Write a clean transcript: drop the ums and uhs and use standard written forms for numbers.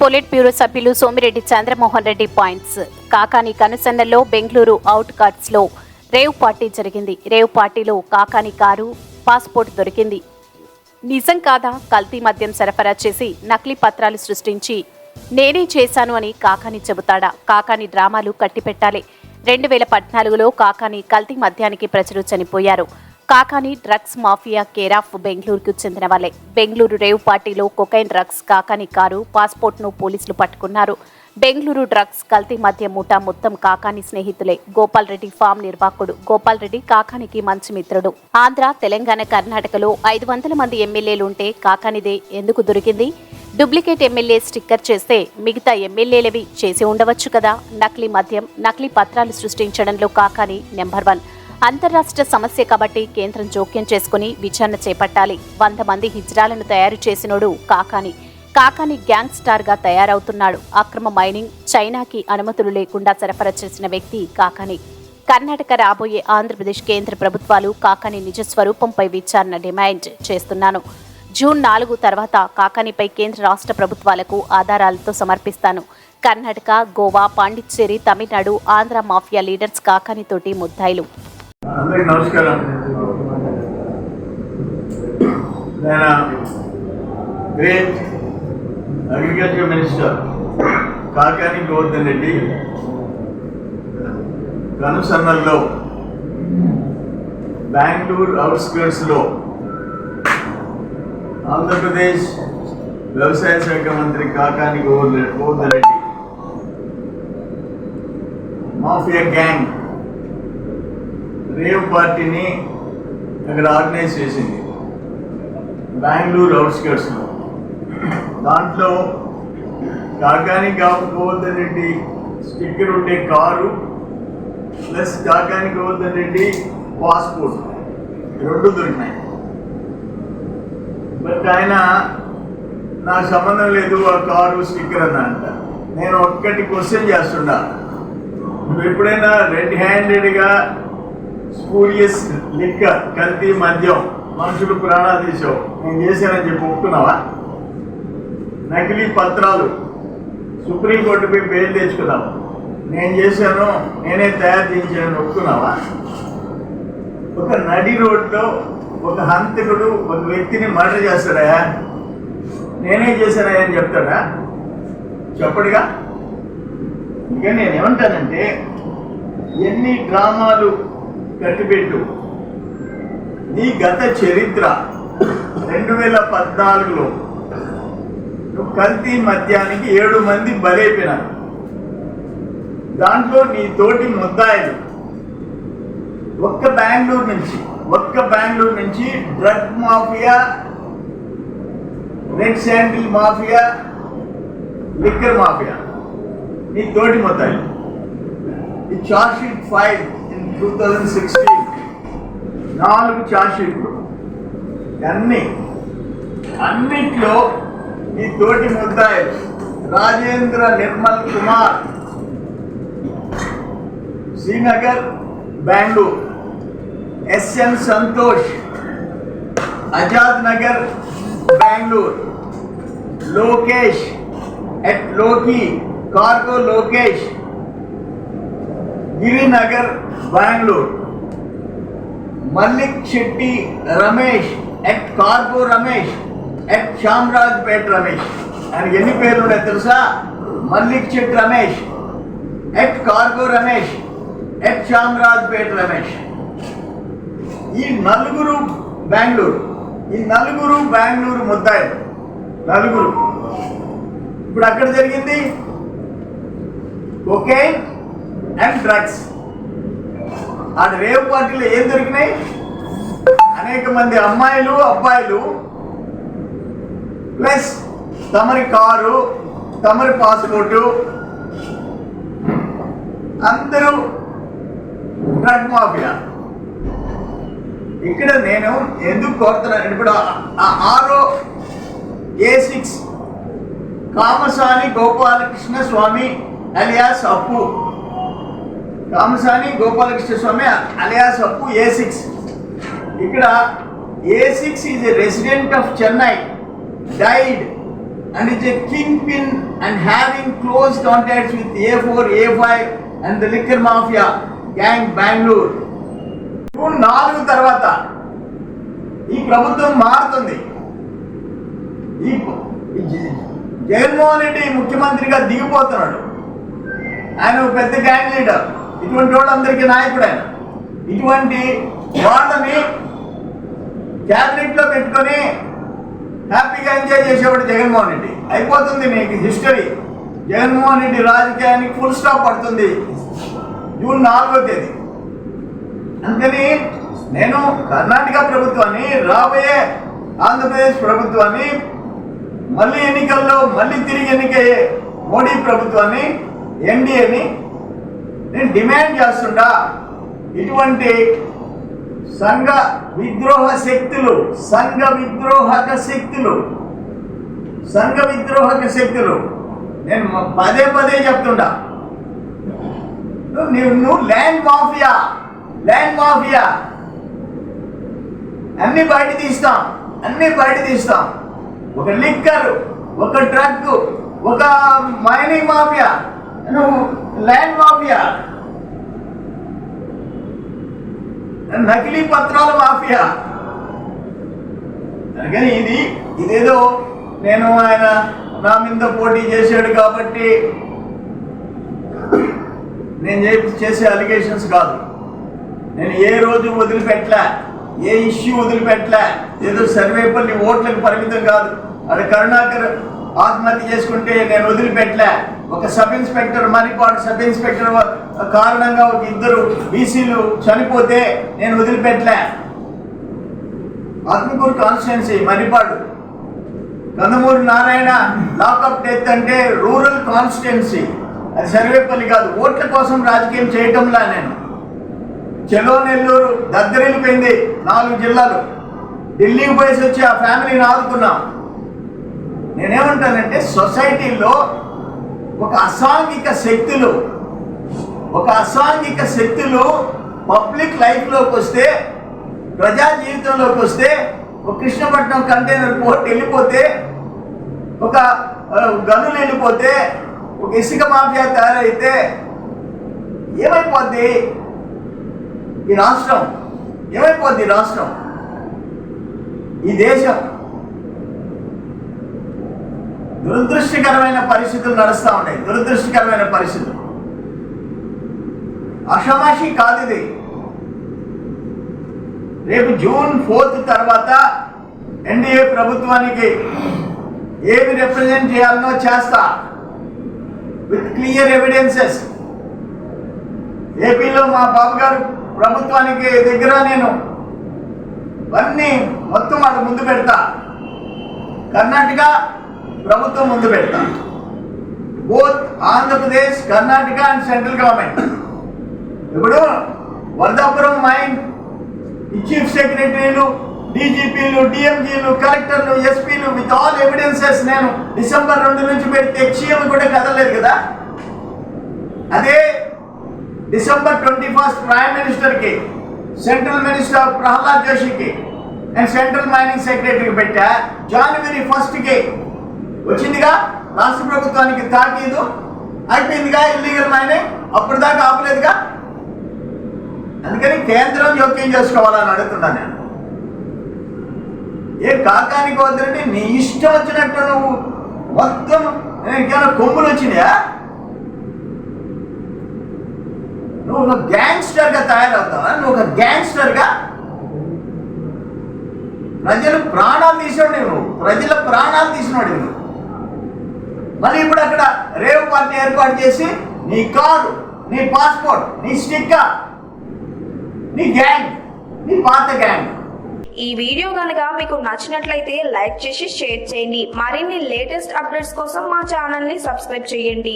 Polit bureau సభ్యులు Somireddy Chandramohan Reddy points. Kakani కనుసన్నల్లో Bengaluru outskirts లో రేవ్ పార్టీ జరిగింది. రేవ్ పార్టీలో కాకాని కారు, పాస్పోర్ట్ దొరికింది. నిజం కాదా? కల్తీ మద్యం సరఫరా చేసి నకిలీ పత్రాలు సృష్టించి నేనే చేశాను అని కాకాని చెబుతాడా? కాకాని డ్రామాలు కట్టిపెట్టాలి. 2014లో కాకాని కల్తీ మద్యానికి ప్రజలు చనిపోయారు. కాకాని డ్రగ్స్ మాఫియా కేరాఫ్ బెంగళూరుకు చెందిన వాళ్ళే. బెంగళూరు రేవ్ పార్టీలో కొకైన్ డ్రగ్స్, కాకాని కారు, పాస్పోర్ట్ను పోలీసులు పట్టుకున్నారు. బెంగళూరు డ్రగ్స్ కల్తీ మద్య ముఠా మొత్తం కాకాని స్నేహితులే. గోపాల్ రెడ్డి ఫామ్ నిర్వాహకుడు. గోపాల్ రెడ్డి కాకానికి మంచి మిత్రుడు. ఆంధ్ర, తెలంగాణ, కర్ణాటకలో 500 మంది ఎమ్మెల్యేలుంటే కాకానిదే ఎందుకు దొరికింది? డూప్లికేట్ ఎమ్మెల్యే స్టిక్కర్ చేస్తే మిగతా ఎమ్మెల్యేలవి చేసి ఉండవచ్చు కదా. నకిలీ మద్యం, నకిలీ పత్రాలు సృష్టించడంలో కాకాని నెంబర్ 1. అంతర్రాష్ట్ర సమస్య కాబట్టి కేంద్రం జోక్యం చేసుకుని విచారణ చేపట్టాలి. 100 మంది హిజ్రాలను తయారు చేసినోడు కాకాని. కాకాని గ్యాంగ్ స్టార్ గా తయారవుతున్నాడు. అక్రమ మైనింగ్, చైనాకి అనుమతులు లేకుండా సరఫరా చేసిన వ్యక్తి కాకాని. కర్ణాటక, రాబోయే ఆంధ్రప్రదేశ్ కేంద్ర ప్రభుత్వాలు కాకాని నిజ స్వరూపంపై విచారణ డిమాండ్ చేస్తున్నాను. జూన్ 4 తర్వాత కాకానిపై కేంద్ర రాష్ట్ర ప్రభుత్వాలకు ఆధారాలతో సమర్పిస్తాను. కర్ణాటక, గోవా, పాండిచ్చేరి, తమిళనాడు, ఆంధ్ర మాఫియా లీడర్స్ కాకానితోటి ముద్దాయిలు. అందరికీ నమస్కారం. నేను great agriculture minister Kakani Govardhan Reddy కనుసన్నల్లో బెంగళూరు అవుట్స్కర్ట్స్లో ఆంధ్రప్రదేశ్ వ్యవసాయ శాఖ మంత్రి Kakani Govardhan Reddy mafia gang rave పార్టీని అక్కడ ఆర్గనైజ్ చేసింది బెంగళూరు అవుట్స్కర్ట్స్లో. దాంట్లో కాకాని గోవర్ధన్ రెడ్డి స్టిక్కర్ ఉండే car plus Kakani Govardhan Reddy passport 2 దొరికినాయి. బట్ ఆయన నాకు సంబంధం లేదు ఆ కారు స్టిక్కర్ అన్న అంట. నేను ఒక్కటి క్వశ్చన్ చేస్తున్నా, నువ్వు ఎప్పుడైనా రెడ్ హ్యాండెడ్గా స్పూరియస్ లిక్కర్, కల్తీ మద్యం, మనుషులు ప్రాణాలు తీసావు, నేను చేశానని చెప్పి ఒప్పుకున్నావా? నకిలీ పత్రాలు సుప్రీంకోర్టుపై బెయిల్ తెచ్చుకున్నావు, నేను చేశాను, నేనే తయారు చేయించానని ఒప్పుకున్నావా? ఒక నడి రోడ్లో ఒక హంతకుడు ఒక వ్యక్తిని మర్డర్ చేస్తాడా? నేనే చేశానా అని చెప్తాడా? చెప్పడుగా. ఇక నేనేమంటానంటే, ఎన్ని డ్రామాలు కట్టిపెట్టు, నీ గత చరిత్ర 2014లో నువ్వు కల్తీ మద్యానికి 7 మంది బలైపోయినారు. దాంట్లో నీ తోటి ముద్దాయిలు ఒక్క బెంగళూరు నుంచి drug mafia, red sandal mafia, liquor mafia, నీ తోటి ముద్దాయిలు. ఈ చార్జ్ షీట్ ఫైల్ 2016 4 చార్జ్ షీట్లు, అన్నిట్లో ఈ తోటి ముద్దాయిలు రాజేంద్ర నిర్మల్ కుమార్, శ్రీనగర్, బెంగళూరు, ఎస్ఎన్ సంతోష్, ఆజాద్ నగర్, బెంగళూరు, లోకేష్ ఎట్ లోకి, cargo Lokesh, Girinagar, Bengaluru, Mallik Shetty Ramesh at cargo Ramesh at Chamarajpet Ramesh. ఆయనకి ఎన్ని పేర్లు ఉన్నాయి తెలుసా? Mallik Shetty Ramesh at cargo Ramesh at Chamarajpet Ramesh. ఈ నలుగురు బెంగళూరు ముద్దాయిలు, నలుగురు. ఇప్పుడు అక్కడ జరిగింది కొకైన్ అండ్ డ్రగ్స్. ఆ రేవ్ పార్టీలో ఏం దొరికినాయి? అనేక మంది అమ్మాయిలు, అబ్బాయిలు, ప్లస్ తమరి కారు, తమరి పాస్పోర్టు, అందరూ డ్రగ్ మాఫియా. ఇక్కడ నేను ఎందుకు కోరుతున్నాను, ఇప్పుడు A6 కామసాని గోపాలకృష్ణ స్వామి అలియాస్ అప్పు, కామసాని గోపాలకృష్ణ స్వామి అలియాస్ అప్పు A6. ఇక్కడ A6 is a resident of Chennai, died and is a kingpin and having close contacts with A4, A5 and the liquor mafia gang Bangalore. June 4 తర్వాత ఈ ప్రభుత్వం మారుతుంది. ఈ జగన్మోహన్ రెడ్డి ముఖ్యమంత్రిగా దిగిపోతున్నాడు. ఆయన ఒక పెద్ద గ్యాంగ్ లీడర్, ఇటువంటి వాళ్ళందరికీ నాయకుడు ఆయన. ఇటువంటి వాళ్ళని క్యాబినెట్ లో పెట్టుకొని హ్యాపీగా ఎంజాయ్ చేసేవాడు జగన్మోహన్ రెడ్డి. అయిపోతుంది నీకు హిస్టరీ. జగన్మోహన్ రెడ్డి రాజకీయానికి ఫుల్ స్టాప్ పడుతుంది జూన్ 4వ తేదీ. అందుకని నేను కర్ణాటక ప్రభుత్వాన్ని, రాబోయే ఆంధ్రప్రదేశ్ ప్రభుత్వాన్ని, మళ్ళీ ఎన్నికల్లో మళ్ళీ తిరిగి ఎన్నికయ్యే మోడీ ప్రభుత్వాన్ని, ఎన్డీఏని నేను డిమాండ్ చేస్తుంటా. ఇటువంటి సంఘ విద్రోహ శక్తులు నేను పదే పదే చెప్తుంటా. నువ్వు ల్యాండ్ మాఫియా అన్ని బయట తీస్తాం. ఒక లిక్కర్, ఒక డ్రగ్, ఒక మైనింగ్ మాఫియా, నువ్వు ల్యాండ్ మాఫియా, నకిలీ పత్రాల మాఫియా. అందుకని ఇదేదో నేను ఆయన నా మీద పోటీ చేశాడు కాబట్టి నేను చేసే అలిగేషన్స్ కాదు. నేను ఏ రోజు వదిలిపెట్టలే, ఏ ఇష్యూ వదిలిపెట్టలే. ఏదో సర్వేపల్లి ఓట్లకు పరిమితం కాదు. అది కరుణాకర్ ఆత్మహత్య చేసుకుంటే నేను వదిలిపెట్టలే. ఒక sub inspector, Manipadu sub inspector కారణంగా ఒక 2 బీసీలు చనిపోతే నేను వదిలిపెట్టలే. Atmakur constituency, Manipadu, Kandamuri Narayana lockup death అంటే రూరల్ కాన్స్టిట్యున్సీ, అది సర్వేపల్లి కాదు. ఓట్ల కోసం రాజకీయం చేయటంలా నేను. చెలో నెల్లూరు దద్దరిల్లిపోయింది, 4 జిల్లాలు. ఢిల్లీకి పోయేసి వచ్చి ఆ ఫ్యామిలీని ఆదుకున్నాం. నేనేమంటానంటే సొసైటీలో ఒక అసాంఘిక శక్తులు పబ్లిక్ లైఫ్లోకి వస్తే, ప్రజా జీవితంలోకి వస్తే, ఒక కృష్ణపట్నం కంటైనర్ పోర్ట్ వెళ్ళిపోతే, ఒక గనులు వెళ్ళిపోతే, ఒక ఇసుక మాఫియా తయారైతే ఏమైపోద్ది ఈ రాష్ట్రం? ఈ దేశం? దురదృష్టకరమైన పరిస్థితులు నడుస్తూ ఉంటాయి. అషమాషి కాదు ఇది. రేపు జూన్ 4 తర్వాత ఎన్డీఏ ప్రభుత్వానికి ఏమి రిప్రజెంట్ చేయాలనో చేస్తా, విత్ క్లియర్ ఎవిడెన్సెస్. ఏపీలో మా బాబు గారు ప్రభుత్వానికి దగ్గర నేను అన్నీ మొత్తం వాళ్ళ ముందు పెడతా. కర్ణాటక ప్రభుత్వం ముందు పెడతా. Both Andhra Pradesh, Karnataka and central government. ఇప్పుడు వర్ధాపురం మైన్ ఈ చీఫ్ సెక్రటరీలు, డీజీపీలు, డిఎంజీలు, కలెక్టర్లు, ఎస్పీలు విత్ ఆల్ ఎవిడెన్సెస్ నేను డిసెంబర్ 2 నుంచి పెడితే చీఎం కూడా కదలలేదు కదా. అదే డిసెంబర్ 21 ప్రైమ్ మినిస్టర్కి, సెంట్రల్ మినిస్టర్ ప్రహ్లాద్ జోషికి అండ్ సెంట్రల్ మైనింగ్ సెక్రటరీకి పెట్టా. జనవరి 1కి వచ్చిందిగా రాష్ట్ర ప్రభుత్వానికి తాకీదు, అయిపోయిందిగా ఇల్లీగల్ మైనింగ్. అప్పుడు దాకా ఆపలేదుగా. అందుకని కేంద్రం జోక్యం చేసుకోవాలని అడుగుతున్నాను నేను. ఏ కాకానికి వద్దంటే నీ ఇష్టం వచ్చినట్టు నువ్వు మొత్తం ఇంకేమైనా కొమ్ములు వచ్చినాయా? నువ్వు ఒక గ్యాంగ్స్టర్గా తయారవుతావా? నువ్వు ఒక గ్యాంగ్స్టర్గా ప్రజల ప్రాణాలు తీసినవాడు నువ్వు. మళ్ళీ ఇప్పుడు అక్కడ రేవ్ పార్టీ ఏర్పాటు చేసి నీ కారు, నీ పాస్పోర్ట్, నీ స్టిక్కర్, నీ గ్యాంగ్, నీ పాత గ్యాంగ్. ఈ వీడియో కనుక మీకు నచ్చినట్లయితే లైక్ చేసి షేర్ చేయండి. మరిన్ని లేటెస్ట్ అప్డేట్స్ కోసం మా ఛానల్ ని సబ్స్క్రైబ్ చేయండి.